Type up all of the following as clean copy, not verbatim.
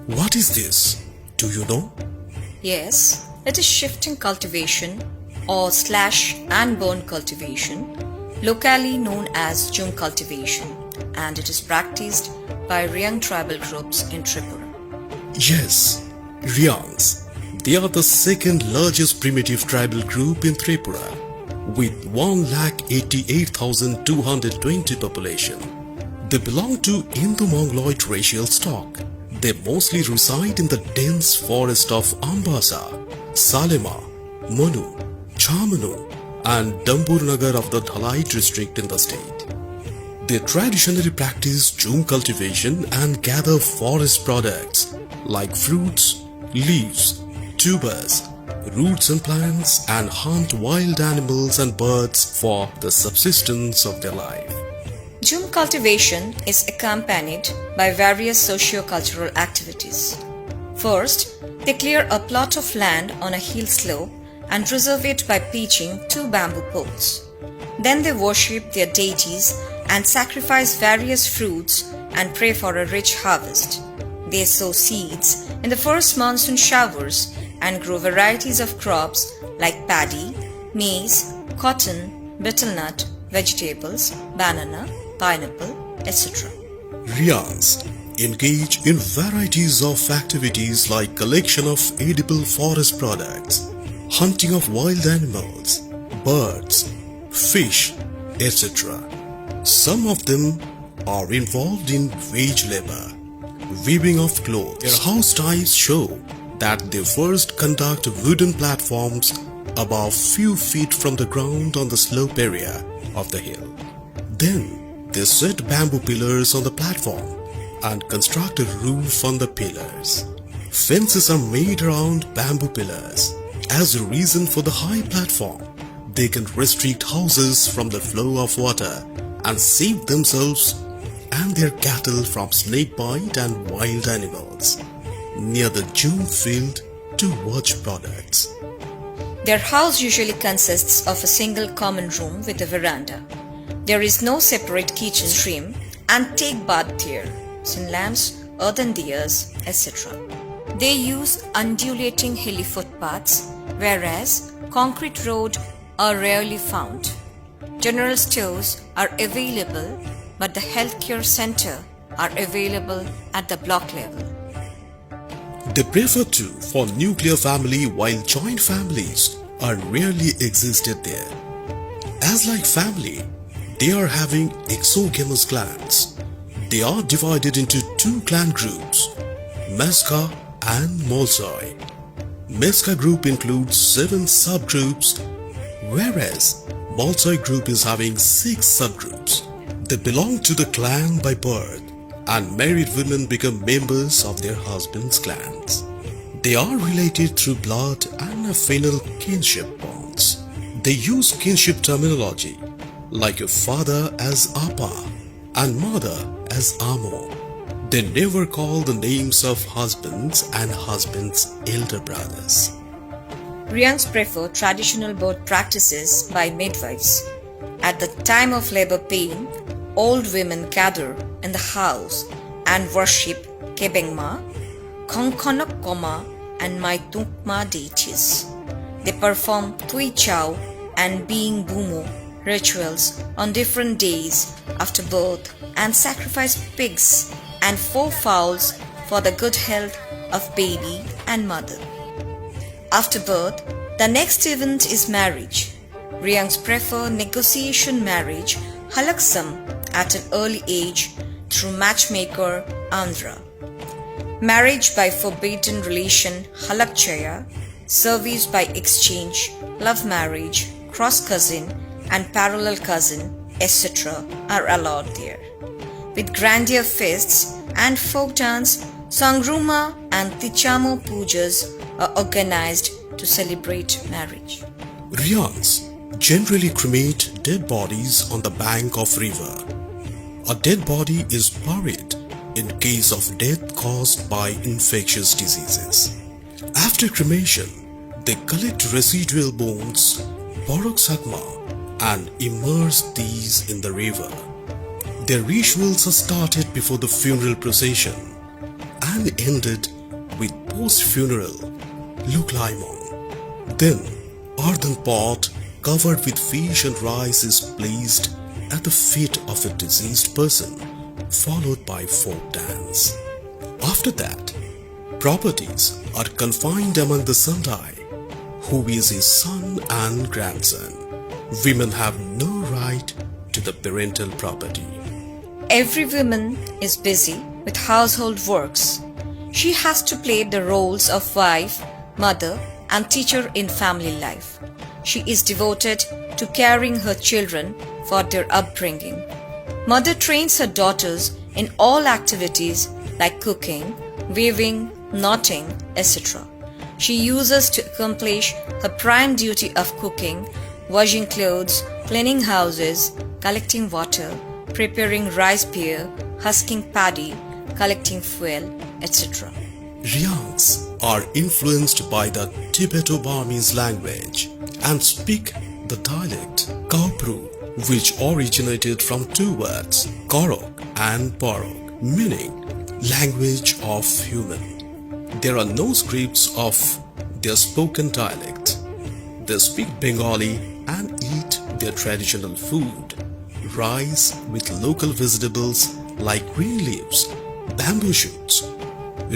What is this? Do you know? Yes, it is shifting cultivation or slash and burn cultivation, locally known as Jum cultivation, and it is practiced by Riang tribal groups in Tripura. Yes, Riangs. They are the second largest primitive tribal group in Tripura with 1,88,220 population. They belong to Indo-Mongoloid racial stock. They mostly reside in the dense forest of Ambasa, Salema, Manu, Chamanu and Dambur of the Dhalai district in the state. They traditionally practice Jum cultivation and gather forest products like fruits, leaves, tubers, roots and plants and hunt wild animals and birds for the subsistence of their life. Jum cultivation is accompanied by various socio-cultural activities. First, they clear a plot of land on a hill slope and reserve it by pitching 2 bamboo poles. Then they worship their deities and sacrifice various fruits and pray for a rich harvest. They sow seeds in the first monsoon showers and grow varieties of crops like paddy, maize, cotton, betel nut, vegetables, banana, pineapple, etc. Rians engage in varieties of activities like collection of edible forest products, hunting of wild animals, birds, fish, etc. Some of them are involved in wage labor, weaving of clothes. Their house types show that they first conduct wooden platforms above few feet from the ground on the slope area of the hill. Then they set bamboo pillars on the platform and construct a roof on the pillars. Fences are made around bamboo pillars. As a reason for the high platform, they can restrict houses from the flow of water and save themselves and their cattle from snake bite and wild animals. Near the Jum field to watch products. Their house usually consists of a single common room with a veranda. There is no separate kitchen stream and take bath there, sin lamps, earthen diyas, etc. They use undulating hilly footpaths, whereas concrete road are rarely found. General stores are available, but the healthcare center are available at the block level. They prefer to for nuclear family while joint families are rarely existed there. As like family, they are having exogamous clans. They are divided into 2 clan groups, Meska and Molsoi. Meska group includes 7 subgroups, whereas Molsoi group is having 6 subgroups. They belong to the clan by birth, and married women become members of their husbands' clans. They are related through blood and affinal kinship bonds. They use kinship terminology like a father as Appa and mother as Amo. They never call the names of husbands and husbands' elder brothers. Rians prefer traditional birth practices by midwives. At the time of labor pain, old women gather in the house and worship Kebengma, Kongkonokoma and Maitungma deities. They perform Tui Chow and Being Bumo rituals on different days after birth and sacrifice pigs and 4 fowls for the good health of baby and mother. After birth, the next event is marriage. Riangs prefer negotiation marriage, halaksam, at an early age through matchmaker Andhra. Marriage by forbidden relation, halakchaya, service by exchange, love marriage, cross cousin and parallel cousin, etc. are allowed there. With grandeur feasts and folk dance, Sangruma and Tichamo pujas are organized to celebrate marriage. Rians generally cremate dead bodies on the bank of river. A dead body is buried in case of death caused by infectious diseases. After cremation, they collect residual bones, borok sakma, and immerse these in the river. Their rituals are started before the funeral procession and ended with post-funeral Luklaimon. Then, earthen pot covered with fish and rice is placed at the feet of a deceased person, followed by folk dance. After that, properties are confined among the Sandai, who is his son and grandson. Women have no right to the parental property. Every woman is busy with household works. She has to play the roles of wife, mother, and teacher in family life. She is devoted to caring her children for their upbringing. Mother trains her daughters in all activities like cooking, weaving, knotting, etc. She uses to accomplish her prime duty of cooking, washing clothes, cleaning houses, collecting water, preparing rice beer, husking paddy, collecting fuel, etc. Ryangs are influenced by the Tibeto-Burmese language and speak the dialect Kaupru, which originated from two words, Korok and Borok, meaning language of human. There are no scripts of their spoken dialect. They speak Bengali and eat their traditional food, rice with local vegetables like green leaves, bamboo shoots,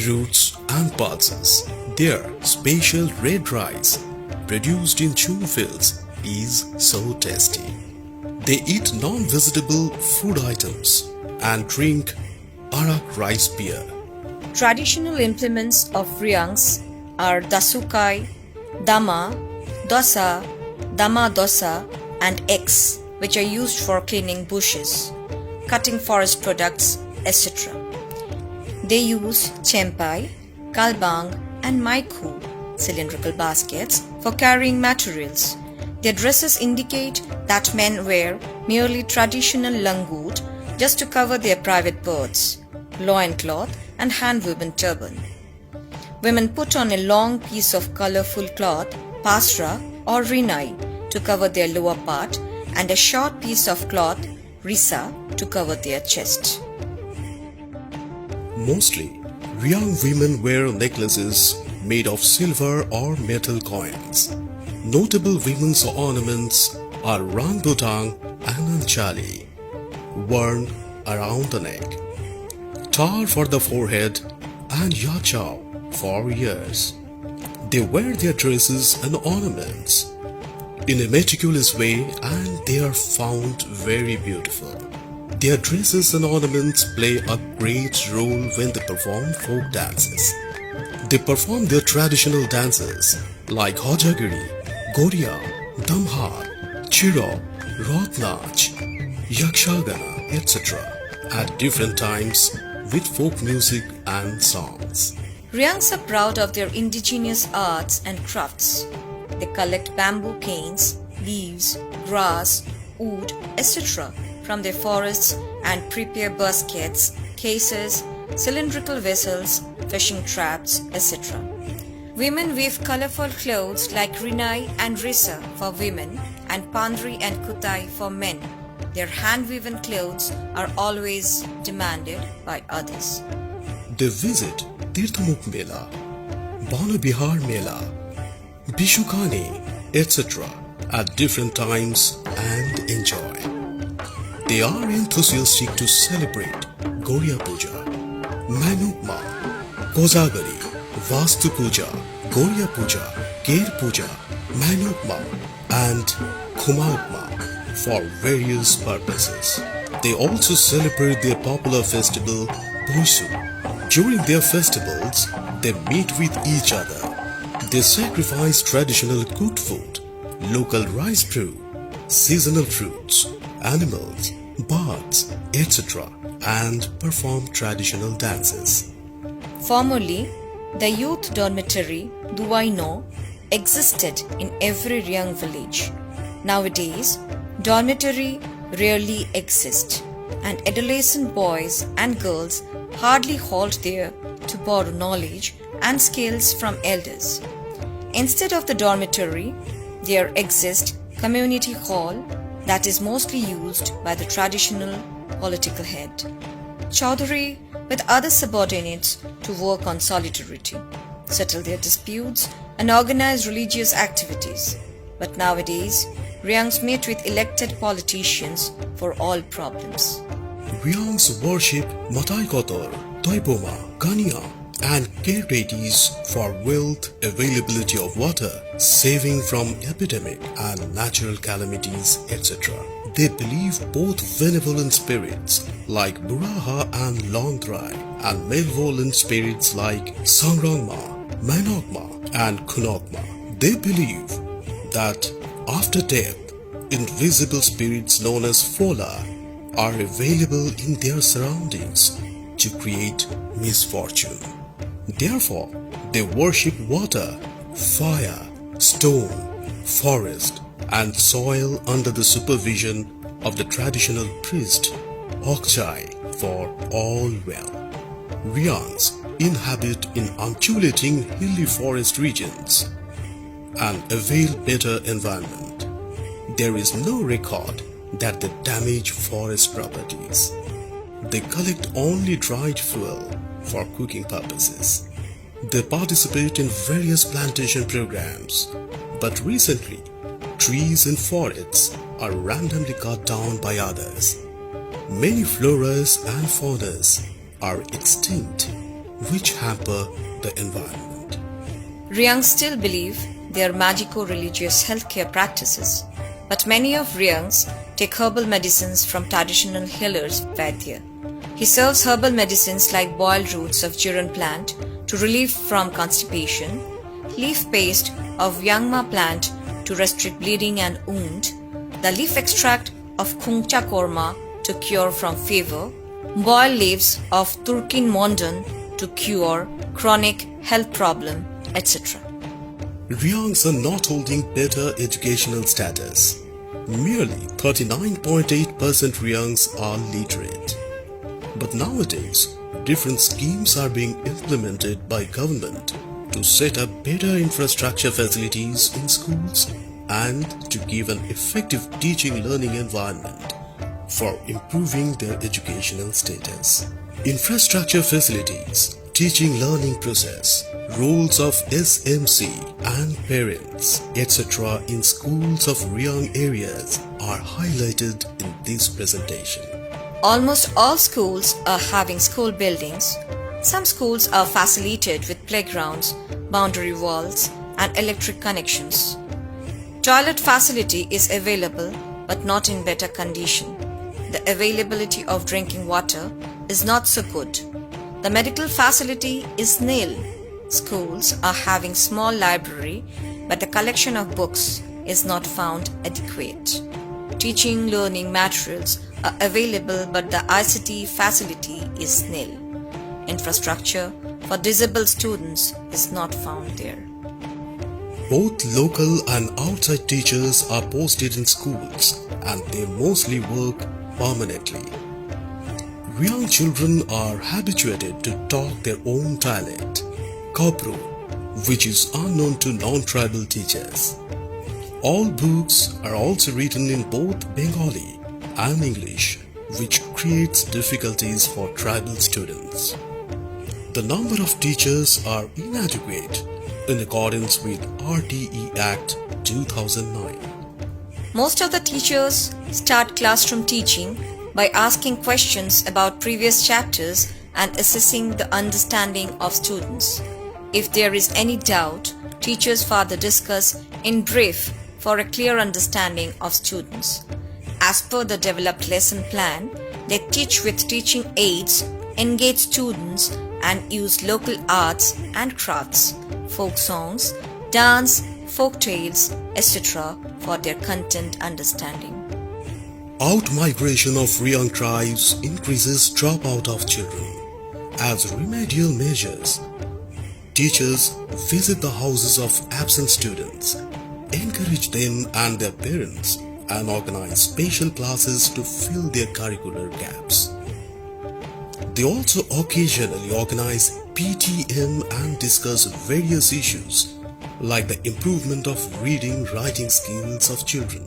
roots and pulses. Their special red rice produced in chum fields is so tasty. They eat non-vegetable food items and drink arak rice beer. Traditional implements of Ryangs are dasukai, dama, dosa, dama dosa, and X, which are used for cleaning bushes, cutting forest products, etc. They use chempai, kalbang, and maiku, cylindrical baskets, for carrying materials. Their dresses indicate that men wear merely traditional langut just to cover their private parts, loincloth, and hand-woven turban. Women put on a long piece of colorful cloth, pasra or rinai, to cover their lower part, and a short piece of cloth, risa, to cover their chest. Mostly, Ryang women wear necklaces made of silver or metal coins. Notable women's ornaments are rangbutang and anchali, worn around the neck, tar for the forehead, and yachao for ears. They wear their dresses and ornaments in a meticulous way, and they are found very beautiful. Their dresses and ornaments play a great role when they perform folk dances. They perform their traditional dances like Hojagiri, Goria, Damhar, Chiro, Rotnach, Yakshagana, etc. at different times with folk music and songs. Ryangs are proud of their indigenous arts and crafts. They collect bamboo canes, leaves, grass, wood, etc. from their forests and prepare baskets, cases, cylindrical vessels, fishing traps, etc. Women weave colorful clothes like rinai and risa for women and pandri and kutai for men. Their hand-woven clothes are always demanded by others. They visit Tirthamukh Mela, Banabihar Mela, Bishukani, etc. at different times and enjoy. They are enthusiastic to celebrate Goria Puja, Manukma, Kozagari, Vastu Puja, Goria Puja, Ker Puja, Manukma, and Kumaukma for various purposes. They also celebrate their popular festival, Boisu. During their festivals, they meet with each other. They sacrifice traditional cooked food, local rice brew, seasonal fruits, animals, birds, etc. and perform traditional dances. Formerly, the youth dormitory, Duwaino, existed in every Ryang village. Nowadays, dormitory rarely exist, and adolescent boys and girls hardly halt there to borrow knowledge and skills from elders. Instead of the dormitory, there exists community hall that is mostly used by the traditional political head. Chaudhary with other subordinates to work on solidarity, settle their disputes, and organize religious activities. But nowadays, Riangs meet with elected politicians for all problems. Riangs worship Matai Kotor, Toiboma, Kania, and care deities for wealth, availability of water, saving from epidemic and natural calamities, etc. They believe both benevolent spirits like Buraha and Longdrai and malevolent spirits like Sangrangma, Manogma, and Kunogma. They believe that after death, invisible spirits known as Fola are available in their surroundings to create misfortune. Therefore, they worship water, fire, stone, forest, and soil under the supervision of the traditional priest, Okchai, for all well. Riangs inhabit in undulating hilly forest regions and avail better environment. There is no record that they damage forest properties. They collect only dried fuel for cooking purposes. They participate in various plantation programs, but recently, trees in forests are randomly cut down by others. Many floras and faunas are extinct, which hamper the environment. Riangs still believe they are magico-religious healthcare practices, but many of Riangs take herbal medicines from traditional healers Vaidya. He serves herbal medicines like boiled roots of jiran plant to relieve from constipation, leaf paste of yangma plant to restrict bleeding and wound, the leaf extract of khungcha korma to cure from fever, boiled leaves of turkin mondan to cure chronic health problem, etc. Riangs are not holding better educational status. Merely 39.8% Riangs are literate. But nowadays, different schemes are being implemented by government to set up better infrastructure facilities in schools and to give an effective teaching-learning environment for improving their educational status. Infrastructure facilities, teaching-learning process, roles of SMC and parents, etc. in schools of Riang areas are highlighted in this presentation. Almost all schools are having school buildings. Some schools are facilitated with playgrounds, boundary walls, and electric connections. Toilet facility is available but not in better condition. The availability of drinking water is not so good. The medical facility is nil. Schools are having small library but the collection of books is not found adequate. Teaching learning materials are available but the ICT facility is nil. Infrastructure for disabled students is not found there. Both local and outside teachers are posted in schools and they mostly work permanently. Riang children are habituated to talk their own dialect, Kopru, which is unknown to non-tribal teachers. All books are also written in both Bengali and English, which creates difficulties for tribal students. The number of teachers are inadequate in accordance with RTE Act 2009. Most of the teachers start classroom teaching by asking questions about previous chapters and assessing the understanding of students. If there is any doubt, teachers further discuss in brief for a clear understanding of students. As per the developed lesson plan, they teach with teaching aids, engage students and use local arts and crafts, folk songs, dance, folk tales, etc. for their content understanding. Out-migration of Riang tribes increases dropout of children. As remedial measures, teachers visit the houses of absent students, encourage them and their parents, and organize special classes to fill their curricular gaps. They also occasionally organize PTM and discuss various issues like the improvement of reading-writing skills of children,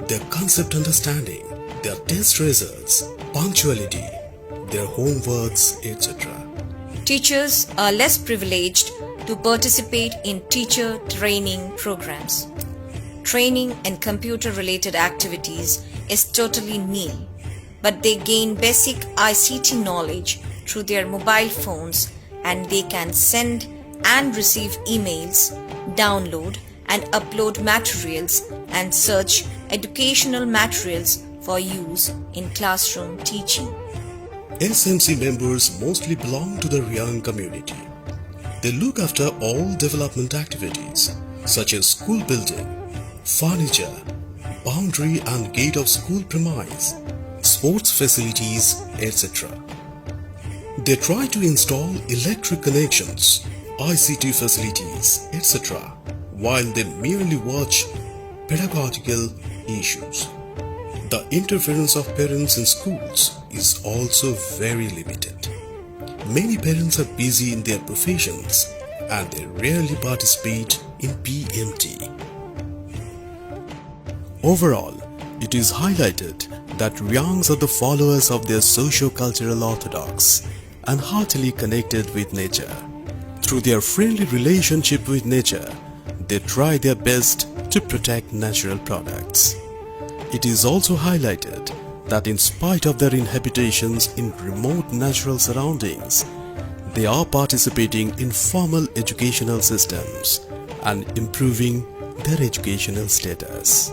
their concept understanding, their test results, punctuality, their homeworks, etc. Teachers are less privileged to participate in teacher training programs. Training in computer-related activities is totally nil, but they gain basic ICT knowledge through their mobile phones, and they can send and receive emails, download and upload materials, and search educational materials for use in classroom teaching. SMC members mostly belong to the young community. They look after all development activities such as school building, furniture, boundary and gate of school premise, sports facilities, etc. They try to install electric connections, ICT facilities, etc., while they merely watch pedagogical issues. The interference of parents in schools is also very limited. Many parents are busy in their professions and they rarely participate in PMT. Overall, it is highlighted that Ryangs are the followers of their socio-cultural orthodox and heartily connected with nature. Through their friendly relationship with nature, they try their best to protect natural products. It is also highlighted that in spite of their inhabitations in remote natural surroundings, they are participating in formal educational systems and improving their educational status.